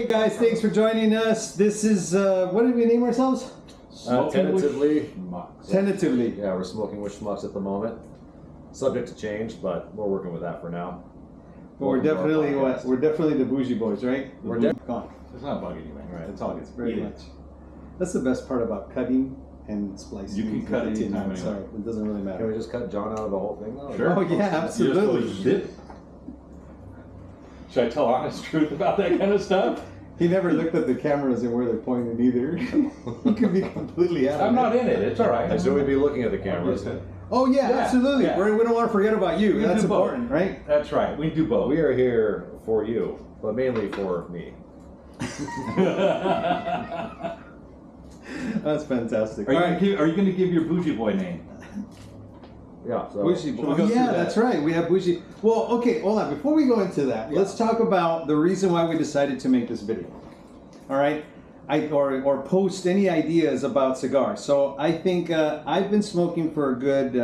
guys, thanks for joining us. This is, what did we name ourselves? Tentatively. Tentatively. Yeah, we're smoking with schmucks at the moment. Subject to change, but we're working with that for now. But we're definitely what? We're definitely the bougie boys, right? We're gone. It's not bugging you, man. Right. That's all. It's Very much. That's the best part about cutting and splicing. You can cut anytime anyway. Sorry, it doesn't really matter. Can we just cut John out of the whole thing though? Sure. Oh yeah, absolutely. Should I tell honest truth about that kind of stuff? He never looked at the cameras and where they're pointing either. He could be completely out of I'm not in it. It's all right. Should we be looking at the cameras? Oh yeah, absolutely. Yeah. We don't want to forget about you. We That's do both. important, right? That's right. We do both. We are here for you, but mainly for me. That's fantastic. Are you going to give your bougie boy name? Yeah. So Bougie boy. we go Oh, yeah, through that? that's right. We have bougie. Well, okay, hold on. Before we go into that, let's talk about the reason why we decided to make this video. All right, or post any ideas about cigars. So I think I've been smoking for a good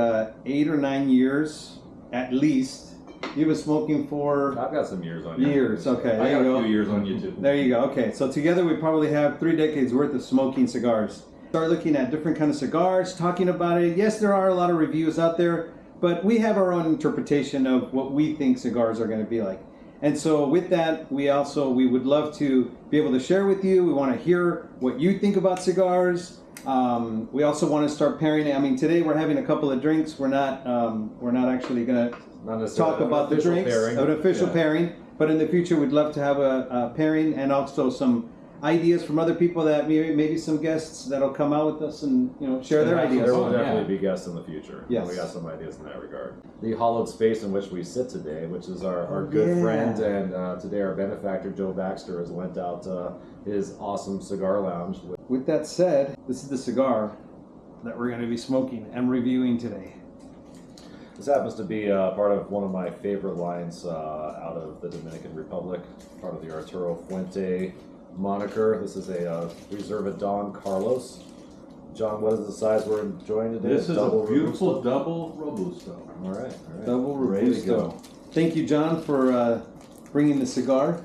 8 or 9 years at least. You've been smoking for I've got some years on you. years. Okay, I there got you go. a few years on YouTube. There you go. Okay, so together we probably have 3 decades worth of smoking cigars. Start looking at different kind of cigars, talking about it. Yes, there are a lot of reviews out there, but we have our own interpretation of what we think cigars are going to be like. And so with that, we would love to be able to share with you. We want to hear what you think about cigars. We also want to start pairing. I mean, today we're having a couple of drinks. We're not actually going to talk about the drinks, an official pairing, but in the future we'd love to have a pairing and also some ideas from other people that maybe some guests that'll come out with us and share their ideas. There will definitely be guests in the future. Yes. We got some ideas in that regard. The hollowed space in which we sit today, which is our good friend and today our benefactor Joe Baxter has lent out his awesome cigar lounge. With that said, this is the cigar that we're going to be smoking and reviewing today. This happens to be part of one of my favorite lines out of the Dominican Republic, part of the Arturo Fuente moniker. This is a Reserva Don Carlos. John, what is the size we're enjoying today? This is a beautiful double robusto. All right. Double Ready to robusto. go. Thank you, John, for bringing the cigar.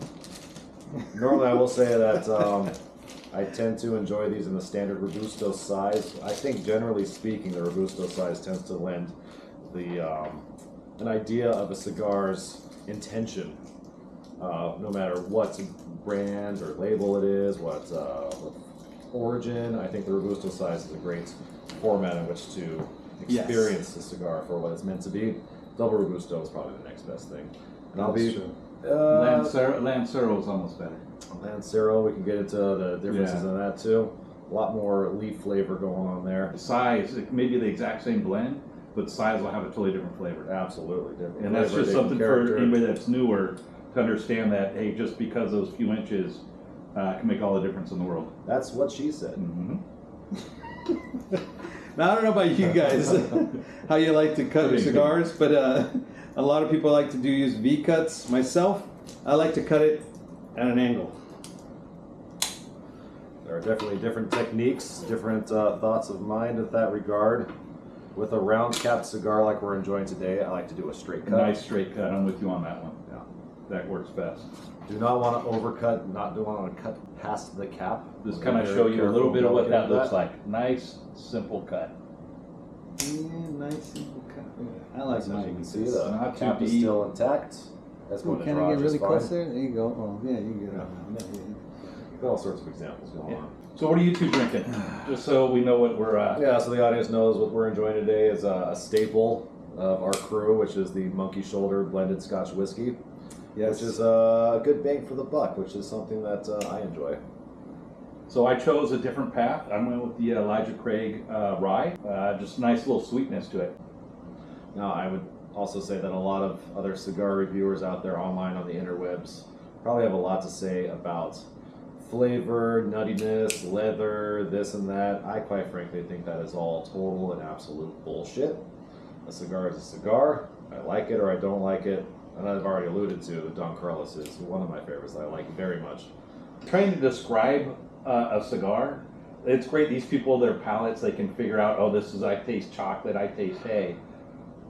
Normally, I will say that I tend to enjoy these in the standard robusto size. I think, generally speaking, the robusto size tends to lend an idea of a cigar's intention, no matter what brand or label it is, what origin. I think the robusto size is a great format in which to experience the cigar for what it's meant to be. Double robusto is probably the next best thing. And I'll be Lancero is almost better. Lancero, we can get into the differences in that too. A lot more leaf flavor going on there. The size, it may be the exact same blend, but the size will have a totally different flavor. Absolutely different. And that's just something for anybody that's newer to understand that, hey, just because those few inches can make all the difference in the world. That's what she said. Mm-hmm. Now, I don't know about you guys, how you like to cut your cigars, but a lot of people like to use V cuts. Myself, I like to cut it at an angle. There are definitely different techniques, different thoughts of mind in that regard. With a round capped cigar like we're enjoying today, I like to do a straight cut. Nice straight cut. I'm with you on that one. Yeah. That works best. Do not want to overcut, do want to cut past the cap. Just kind of show you a little bit of what that looks like. Nice, simple cut. Yeah, nice simple cut. I like So mine. as you can see, the Not too cap is deep. still intact. That's going to Can draw I get really just close fine. there? There you go. Oh, yeah, you get it. Got all sorts of examples going on. So what are you two drinking? Just so we know what we're... Yeah, so the audience knows what we're enjoying today is a staple of our crew, which is the Monkey Shoulder blended Scotch whiskey. Yes. Which is a good bang for the buck, which is something that I enjoy. So I chose a different path. I went with the Elijah Craig rye. Just a nice little sweetness to it. Now, I would also say that a lot of other cigar reviewers out there online on the interwebs probably have a lot to say about flavor, nuttiness, leather, this and that. I quite frankly think that is all total and absolute bullshit. A cigar is a cigar. I like it or I don't like it. And I've already alluded to, Don Carlos is one of my favorites that I like very much. Trying to describe a cigar, it's great. These people, their palates, they can figure out, oh, this is, I taste chocolate, I taste hay.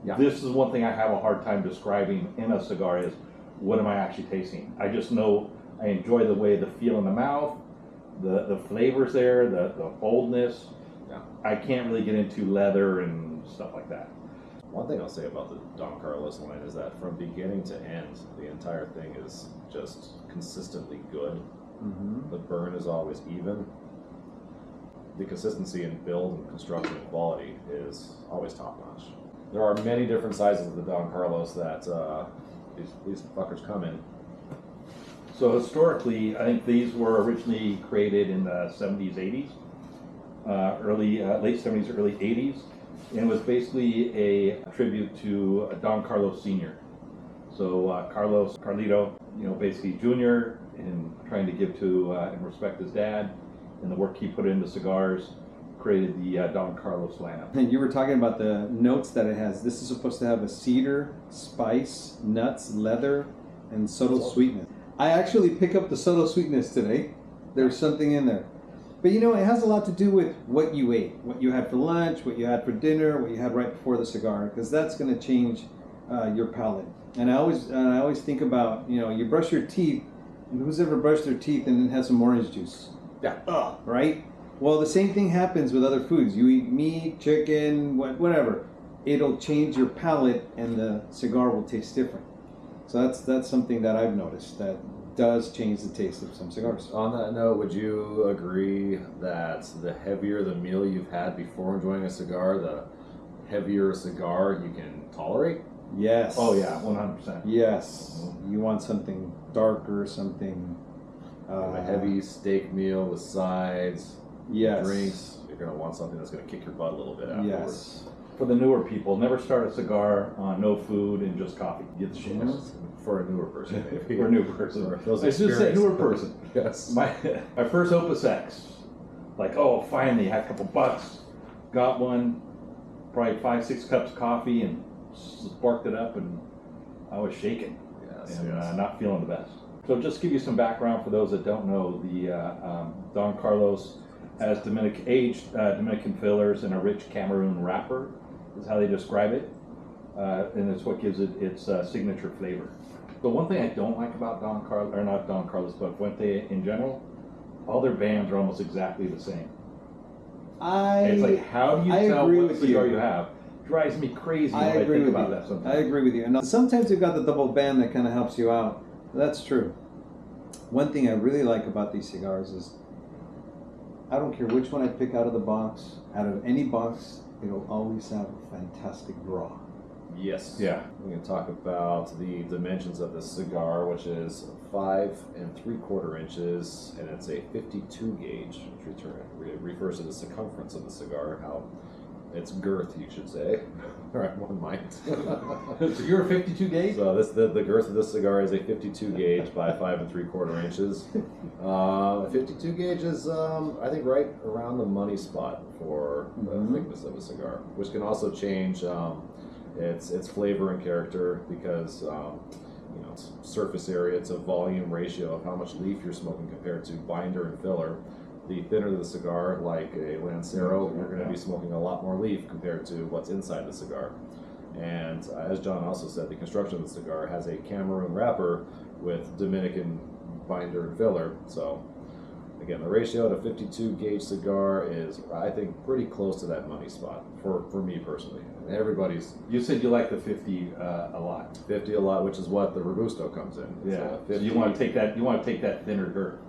Yeah. This is one thing I have a hard time describing in a cigar is, what am I actually tasting? I just know I enjoy the way the feel in the mouth, the flavors there, the boldness. Yeah. I can't really get into leather and stuff like that. One thing I'll say about the Don Carlos line is that from beginning to end, the entire thing is just consistently good. The burn is always even. The consistency in build and construction and quality is always top notch. There are many different sizes of the Don Carlos that these fuckers come in. So historically, I think these were originally created in the 70s, 80s, late 70s, early 80s, and it was basically a tribute to Don Carlos Sr. So Carlito, basically Jr., and trying to give to and respect his dad and the work he put into cigars, created the Don Carlos lineup. And you were talking about the notes that it has. This is supposed to have a cedar, spice, nuts, leather, and subtle sweetness. I actually pick up the subtle sweetness today. There's something in there. But it has a lot to do with what you ate, what you had for lunch, what you had for dinner, what you had right before the cigar, because that's going to change your palate. And I always think about, you brush your teeth, and who's ever brushed their teeth and then had some orange juice? Yeah. Right? Well, the same thing happens with other foods. You eat meat, chicken, whatever. It'll change your palate, and the cigar will taste different. So that's something that I've noticed that does change the taste of some cigars. On that note, would you agree that the heavier the meal you've had before enjoying a cigar, the heavier cigar you can tolerate? Yes. Oh yeah, 100%. Yes. You want something darker, something... a heavy steak meal with sides, yes. drinks. You're going to want something that's going to kick your butt a little bit afterwards. Yes. For the newer people, never start a cigar on no food and just coffee. Get the shit. For a newer person, maybe. For a new person. Those I should say newer person. Yes. My first Opus X, finally, had a couple bucks, got one, probably 5-6 cups of coffee, and sparked it up, and I was shaking. Yes. And not feeling the best. So just to give you some background for those that don't know, the Don Carlos has aged Dominican fillers in a rich Cameroon wrapper, is how they describe it, and it's what gives it its signature flavor. The one thing I don't like about but Fuente in general, all their bands are almost exactly the same. It's like, how do you tell what cigar you have? Drives me crazy when I think about that sometimes. I agree with you. And sometimes you've got the double band that kind of helps you out. That's true. One thing I really like about these cigars is I don't care which one I pick out of the box, out of any box, it'll always have a fantastic draw. Yes. Yeah. We're going to talk about the dimensions of this cigar, which is 5 3/4 inches, and it's a 52 gauge, which refers to the circumference of the cigar, how its girth, you should say. All right, one might. So you're a 52 gauge? So the girth of this cigar is a 52 gauge by 5 3/4 inches. 52 gauge is, I think, right around the money spot for the thickness of a cigar, which can also change its flavor and character because it's surface area, it's a volume ratio of how much leaf you're smoking compared to binder and filler. The thinner the cigar, like a Lancero, you're going to be smoking a lot more leaf compared to what's inside the cigar. And as John also said, the construction of the cigar has a Cameroon wrapper with Dominican binder and filler. So again, the ratio to 52 gauge cigar is, I think, pretty close to that money spot for me personally. And everybody's. You said you like the 50 a lot. 50 a lot, which is what the Robusto comes in. Yeah. So you want to take that. You want to take that thinner girth.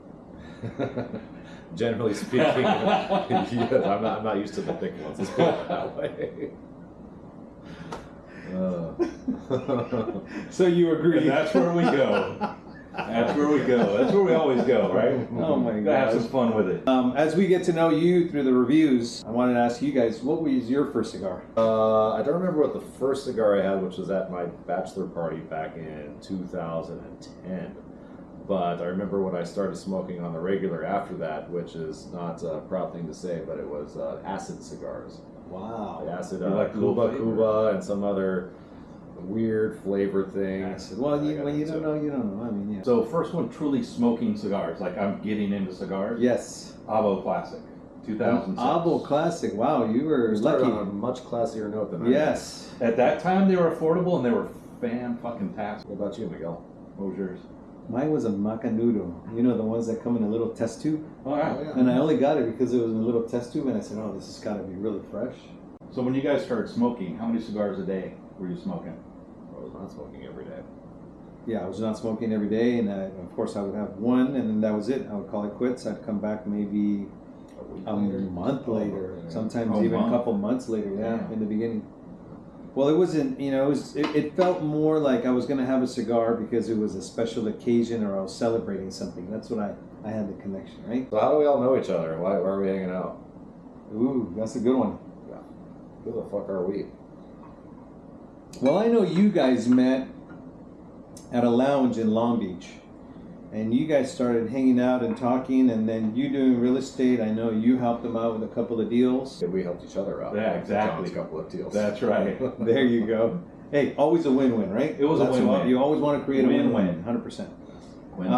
Generally speaking, yes, I'm not used to the thick ones. Let's put it that way. So you agree? And that's where we go. That's where we go. That's where we always go, right? Oh my God. Gotta have some fun with it. As we get to know you through the reviews, I wanted to ask you guys, what was your first cigar? I don't remember what the first cigar I had, which was at my bachelor party back in 2010. But I remember when I started smoking on the regular after that, which is not a proud thing to say, but it was acid cigars. Wow. Acid, like Cuba, and some other weird flavor thing. Acid. Well, when you don't know, you don't know. I mean, yeah. So first one, truly smoking cigars. Like I'm getting into cigars. Yes. Avo Classic, 2006. Avo Classic. Wow, you were Started lucky. on a much classier note than I Yes. At that time, they were affordable and they were fan-fucking-tastic. did. What about you, Miguel? What was yours? Mine was a macanudo. You know, the ones that come in a little test tube? Oh, yeah. Oh, yeah. And I only got it because it was in a little test tube, and I said, oh, this has got to be really fresh. So when you guys started smoking, how many cigars a day were you smoking? I was not smoking every day. Yeah, I was not smoking every day, and of course I would have one, and then that was it. I would call it quits. I'd come back maybe a month later, sometimes even a couple months later, in the beginning. Well, it wasn't, you know, it felt more like I was going to have a cigar because it was a special occasion or I was celebrating something. That's what I had the connection, right? So how do we all know each other? Why are we hanging out? Ooh, that's a good one. Yeah. Who the fuck are we? Well, I know you guys met at a lounge in Long Beach, and you guys started hanging out and talking, and then you doing real estate. I know you helped them out with a couple of deals. We helped each other out. Yeah, exactly. A couple of deals. That's right. There you go. Hey, always a win-win, right? It was a win-win. You always want to create a win-win, Win-win. 100%. When,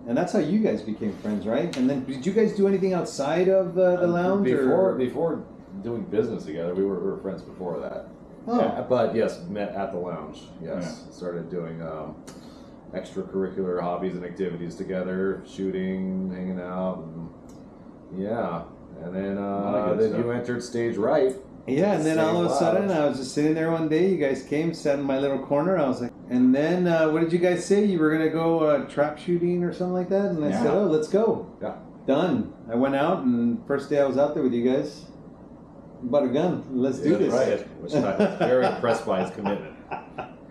And that's how you guys became friends, right? And then did you guys do anything outside of the lounge? Before doing business together, we were friends before that. Oh. Yeah, but yes, met at the lounge. Yes, started doing extracurricular hobbies and activities together, shooting, hanging out, and then you entered stage right. Yeah, and then all of a sudden I was just sitting there one day. You guys came, sat in my little corner. I was like, and then what did you guys say? You were gonna go trap shooting or something like that? And I said, oh, let's go. Yeah. Done. I went out, and first day I was out there with you guys, bought a gun. Let's do this. Right. Which I was very impressed by his commitment.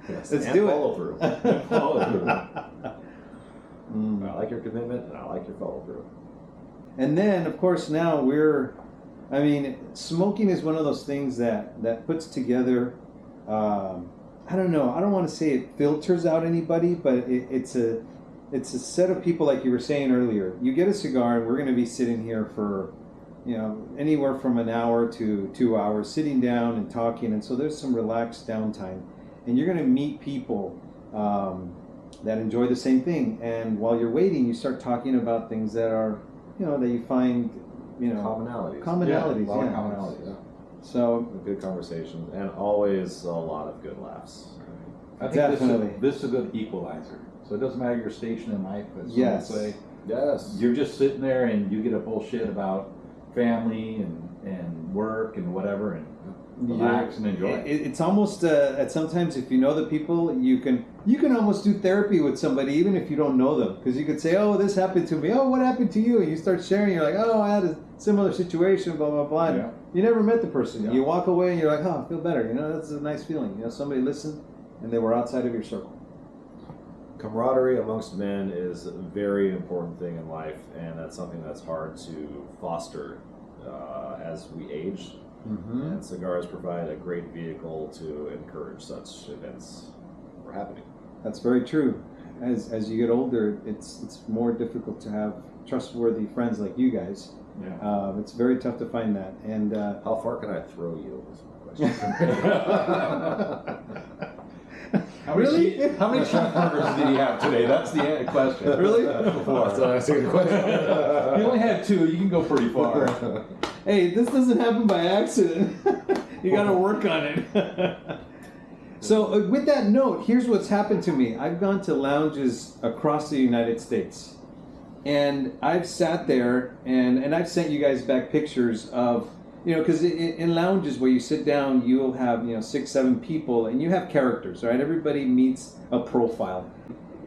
Yes, Let's and do follow through. follow through. I like your commitment, and I like your follow through. And then, of course, now smoking is one of those things that puts together, I don't know, I don't want to say it filters out anybody, but it's a set of people, like you were saying earlier. You get a cigar, and we're going to be sitting here for, anywhere from an hour to 2 hours, sitting down and talking, and so there's some relaxed downtime. And you're going to meet people that enjoy the same thing, and while you're waiting, you start talking about things that are, that you find, commonalities. Commonalities, A lot of commonalities, yeah. So good conversation, and always a lot of good laughs. I think definitely. This is a good equalizer. So it doesn't matter your station in life. As Yes. some say, Yes. you're just sitting there and you get a bullshit about family and work and whatever, and relax and enjoy. It's almost sometimes if you know the people, you can almost do therapy with somebody even if you don't know them, because you could say, oh, this happened to me, oh, what happened to you, and you start sharing. You're like, oh, I had a similar situation, blah blah blah. Yeah. You never met the person. Yeah. You walk away and you're like, oh, I feel better. That's a nice feeling. Somebody listened and they were outside of your circle. Camaraderie amongst men is a very important thing in life, and that's something that's hard to foster as we age. Mm-hmm. And cigars provide a great vehicle to encourage such events from happening. That's very true. As you get older, it's more difficult to have trustworthy friends like you guys. Yeah. It's very tough to find that. And How far can I throw you? Is my question. How many cheeseburgers did he have today? That's the question. Really? That's an asking question. You only had 2. You can go pretty far. Hey, this doesn't happen by accident. You got to work on it. So with that note, here's what's happened to me. I've gone to lounges across the United States, and I've sat there and I've sent you guys back pictures of, because in lounges where you sit down, you'll have 6, 7 people, and you have characters, right? Everybody meets a profile.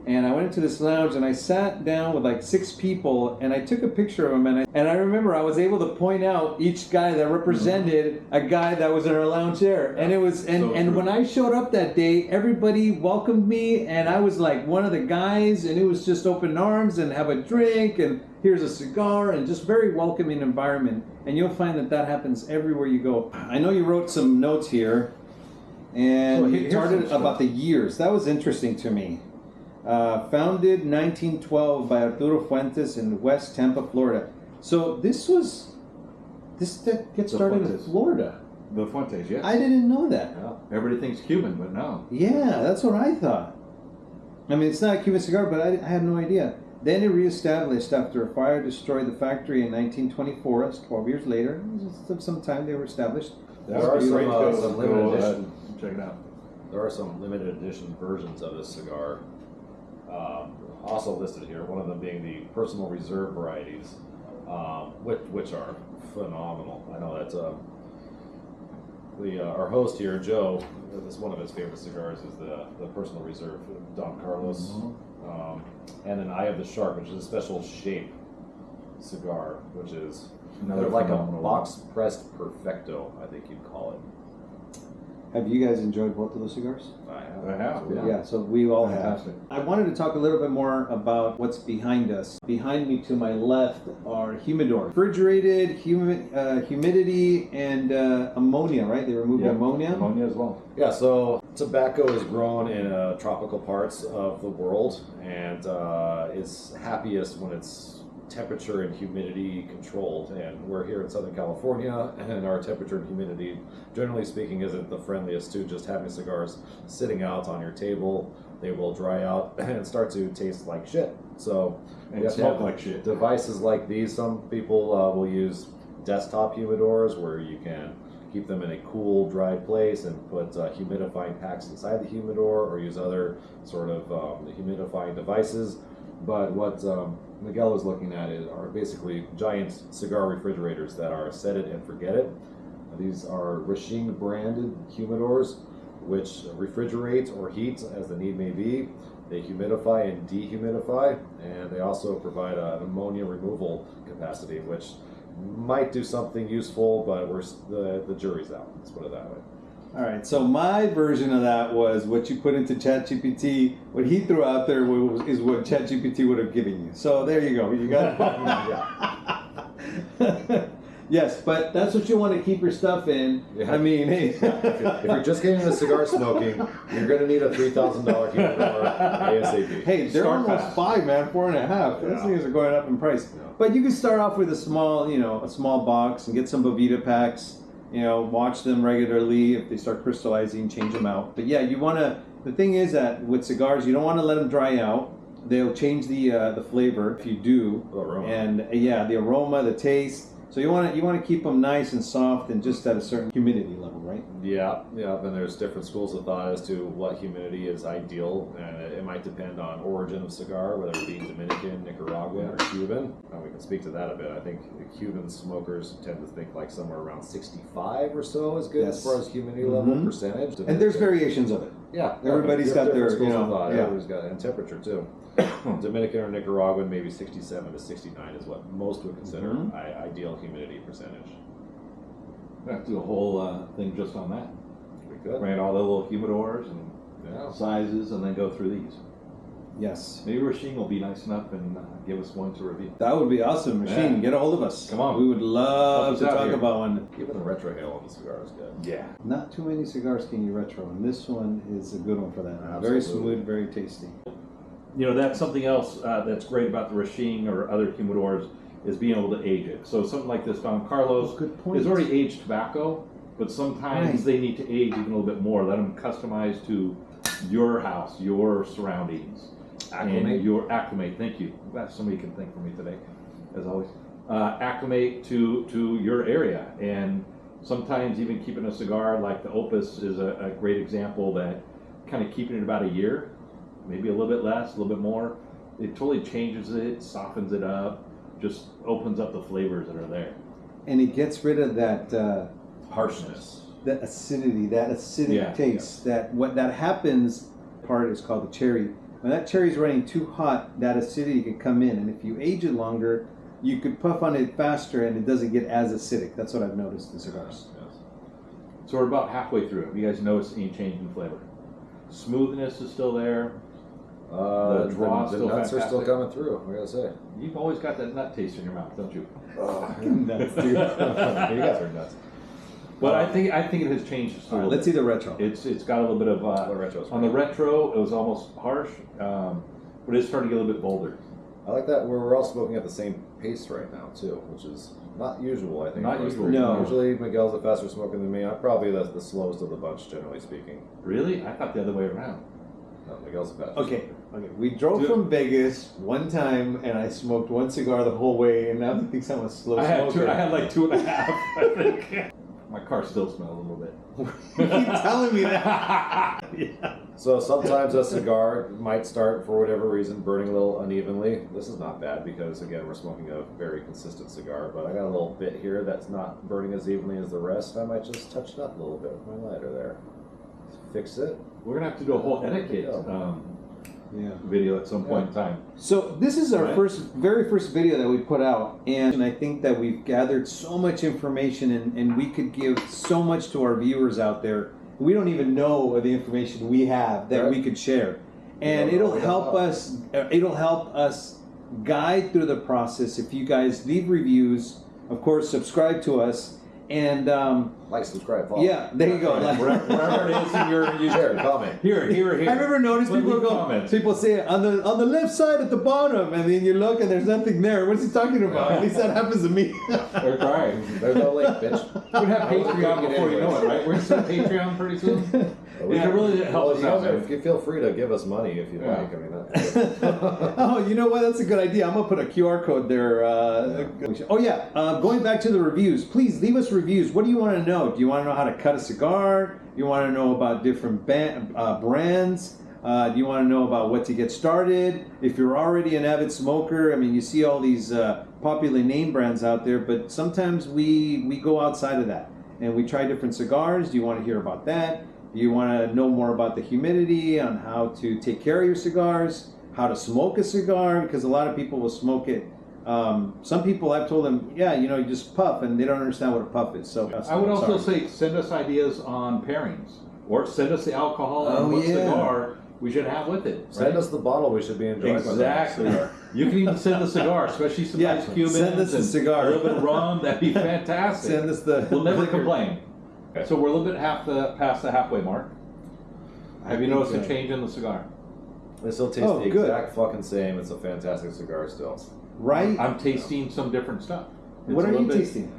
And I went into this lounge and I sat down with like 6 people, and I took a picture of them, and I remember I was able to point out each guy that represented a guy that was in our lounge there. And it was and when I showed up that day, everybody welcomed me, and I was like one of the guys, and it was just open arms and have a drink and here's a cigar, and just very welcoming environment. And you'll find that happens everywhere you go. I know you wrote some notes here, and you started about the years. That was interesting to me. Founded 1912 by Arturo Fuentes in West Tampa, Florida. So this gets started in Florida. The Fuentes, yes. I didn't know that. Yeah. Everybody thinks Cuban, but no. Yeah, that's what I thought. I mean, it's not a Cuban cigar, but I had no idea. Then it reestablished after a fire destroyed the factory in 1924. That's 12 years later. Just some time they were established. There are some limited edition. Check it out. There are some limited edition versions of this cigar. Also listed here, one of them being the personal reserve varieties, which are phenomenal. I know that our host here, Joe, this one of his favorite cigars is the personal reserve Don Carlos, and then Eye of the Shark, which is a special shape cigar, which is Another like a phenomenal box pressed perfecto, I think you'd call it. Have you guys enjoyed both of those cigars? I have, Yeah, so we all Fantastic. have. I wanted to talk a little bit more about what's behind us. Behind me to my left are humidor, refrigerated, humidity, and ammonia, right? They removed Yeah, ammonia. Ammonia as well. Yeah, so tobacco is grown in tropical parts of the world and is happiest when it's temperature and humidity controlled. And we're here in Southern California, and our temperature and humidity, generally speaking, isn't the friendliest to just having cigars sitting out on your table. They will dry out and start to taste like shit. So And we have to smoke have like shit. devices like these. Some people will use desktop humidors where you can keep them in a cool, dry place and put humidifying packs inside the humidor, or use other sort of humidifying devices. But what Miguel is looking at are basically giant cigar refrigerators that are set it and forget it. These are Rasheen branded humidors, which refrigerate or heat as the need may be. They humidify and dehumidify, and they also provide an ammonia removal capacity, which might do something useful, but the jury's out. Let's put it that way. All right, so my version of that was what you put into ChatGPT. What he threw out there is what ChatGPT would have given you. So there you go. You got it. Yes, but that's what you want to keep your stuff in. Yeah. I mean, hey. If you're just getting into cigar smoking, you're going to need a $3,000 humidor ASAP. Hey, they're Start almost fast. 5, man, 4.5. Those Yeah. things are going up in price. Yeah. But you can start off with a small box and get some Bovita packs. Watch them regularly. If they start crystallizing, change them out. But yeah, you want to. The thing is that with cigars, you don't want to let them dry out. They'll change the flavor if you do. The aroma. And the aroma, the taste. So you want to keep them nice and soft and just at a certain humidity level, right? Yeah. And there's different schools of thought as to what humidity is ideal, and it might depend on origin of cigar, whether it be Dominican, Nicaraguan, or Cuban. And we can speak to that a bit. I think the Cuban smokers tend to think like somewhere around 65 or so is good Yes. as far as humidity level percentage. And there's variations of it. Yeah, Everybody's got different their, schools of yeah. thought. Everybody's got, and temperature too. Dominican or Nicaraguan, maybe 67 to 69 is what most would consider ideal humidity percentage. We have to do a whole thing just on that. We could. Ran all the little humidors and Yeah. sizes, and then go through these. Yes. Maybe Rasheen will be nice enough and give us one to review. That would be awesome. Machine, Yeah. get a hold of us. Come on. We would love Help us to out talk here. about one. Even the retrohale on the cigar is good. Yeah. Not too many cigars can you retro, and this one is a good one for that. Very Absolutely. smooth, very tasty. That's something else that's great about the Rasheen or other humidors is being able to age it. So something like this Don Carlos Good point. is already aged tobacco, but sometimes Right. they need to age even a little bit more. Let them customize to your house, your surroundings. Acclimate. And your acclimate. Thank you. I'm glad somebody can think for me today, as always. Acclimate to your area, and sometimes even keeping a cigar like the Opus is a great example that kind of keeping it about a year, maybe a little bit less, a little bit more. It totally changes it, softens it up, just opens up the flavors that are there. And it gets rid of that Harshness. that acidity, that acidic Yeah, taste. That what that happens part is called the cherry. When that cherry's running too hot, that acidity can come in, and if you age it longer, you could puff on it faster, and it doesn't get as acidic. That's what I've noticed in cigars. Yes. So we're about halfway through. Have you guys noticed any change in flavor? Smoothness is still there. The draw is the still nuts are still fantastic. coming through, I gotta say. You've always got that nut taste in your mouth, don't you? Nuts, dude. You guys are nuts. But I think it has changed just a All right, little let's see bit. the retro. It's got a little bit of The retro's on the great. retro. It was almost harsh, but it's starting to get a little bit bolder. I like that we're all smoking at the same pace right now too, which is not usual. I think Not for us. usual. No. Usually Miguel's a faster smoker than me. I'm probably the slowest of the bunch, generally speaking. Really? I thought the other way around. No, Miguel's a faster. Okay, smoker. okay. We drove Dude. from Vegas one time, and I smoked one cigar the whole way, and now he thinks I'm a slow I had smoker. like 2.5. I think my car still smells a little bit. You keep telling me that. Yeah. So sometimes a cigar might start, for whatever reason, burning a little unevenly. This is not bad because, again, we're smoking a very consistent cigar, but I got a little bit here that's not burning as evenly as the rest. I might just touch it up a little bit with my lighter there. Fix it. We're gonna have to do a whole etiquette video at some point in time. So this is our very first video that we put out, and I think that we've gathered so much information, and we could give so much to our viewers out there. We don't even know the information we have that we could share, and it'll help us. It'll help us guide through the process. If you guys leave reviews, of course, subscribe to us, and like, subscribe, follow. Yeah, there you go. Wherever it is in your share, comment. Here. I remember noticing people go. Comments. People say on the left side at the bottom, and then you look and there's nothing there. What's he talking about? At least that happens to me. They're right. There's no link, bitch. We'd have Patreon before you know it, right? We're gonna start Patreon pretty soon. Yeah, it really helps us out. You feel free to give us money if you like. I mean, Oh, you know what? That's a good idea. I'm gonna put a QR code there. Oh yeah. Going back to the reviews, please leave us reviews. What do you want to know? Do you want to know how to cut a cigar? You want to know about different brands? Do you want to know about what to get started? If you're already an avid smoker, I mean, you see all these popular name brands out there, but sometimes we go outside of that and we try different cigars. Do you want to hear about that? Do you want to know more about the humidity, on how to take care of your cigars, how to smoke a cigar? Because a lot of people will smoke it. Some people, I've told them, yeah, you know, you just puff, and they don't understand what a puff is. So I would also say send us ideas on pairings, or send us the alcohol and what cigar we should have with it. Right? Send us the bottle we should be enjoying. Exactly. You can even send the cigar, especially some nice Cubans. Send us the cigar. A little bit of rum, that'd be fantastic. Send us the. We'll never complain. Okay. So we're a little bit past the halfway mark. Have you noticed a change in the cigar? It still tastes the exact fucking same. It's a fantastic cigar still. Right? I'm tasting some different stuff. What are you tasting?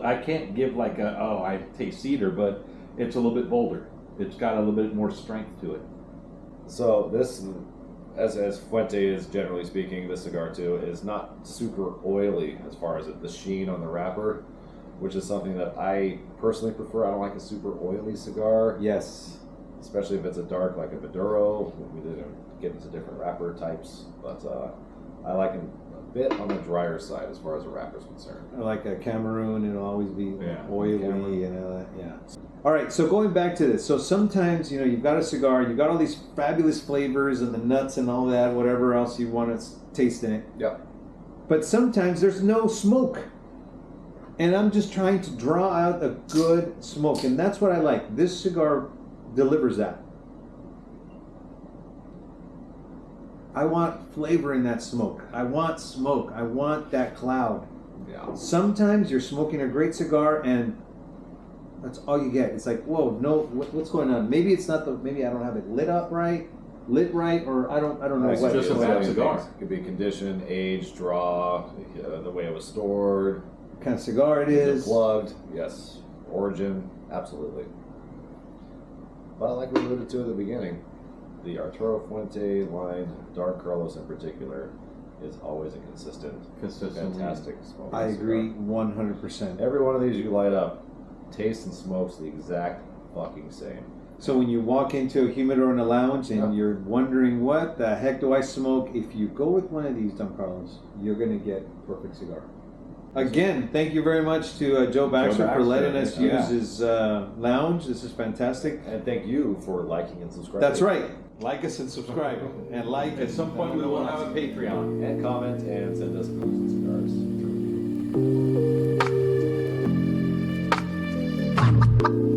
I can't give like I taste cedar, but it's a little bit bolder. It's got a little bit more strength to it. So this, as Fuente is generally speaking, this cigar too is not super oily as far as the sheen on the wrapper, which is something that I personally prefer. I don't like a super oily cigar. Yes. Especially if it's a dark like a Maduro. We did get into different wrapper types, but I like it a bit on the drier side as far as the wrapper is concerned. Like a Cameroon, it'll always be oily and all that. Yeah. All right, so going back to this. So sometimes, you know, you've got a cigar, you've got all these fabulous flavors and the nuts and all that, whatever else you want to taste in it. Yep. But sometimes there's no smoke. And I'm just trying to draw out a good smoke, and that's what I like. This cigar delivers that. I want flavor in that smoke. I want smoke. I want that cloud. Yeah. Sometimes you're smoking a great cigar and that's all you get. It's like, whoa, no, what's going on? Maybe it's not maybe I don't have it lit right, or I don't know. It's just a bad cigar. It could be condition, age, draw, the way it was stored. What kind of cigar it is. Plugged, yes. Origin, absolutely. But like we alluded to at the beginning, the Arturo Fuente line, Don Carlos in particular, is always a consistent, fantastic smoke. I agree 100%. Every one of these you light up, tastes and smokes the exact fucking same. So when you walk into a humidor in a lounge and you're wondering what the heck do I smoke, if you go with one of these Don Carlos, you're going to get a perfect cigar. Again, thank you very much to Joe Baxter for letting us use his lounge. This is fantastic. And thank you for liking and subscribing. That's right. Like us and subscribe. And like. At some point we will have a Patreon. And comment and send us booze and cigars.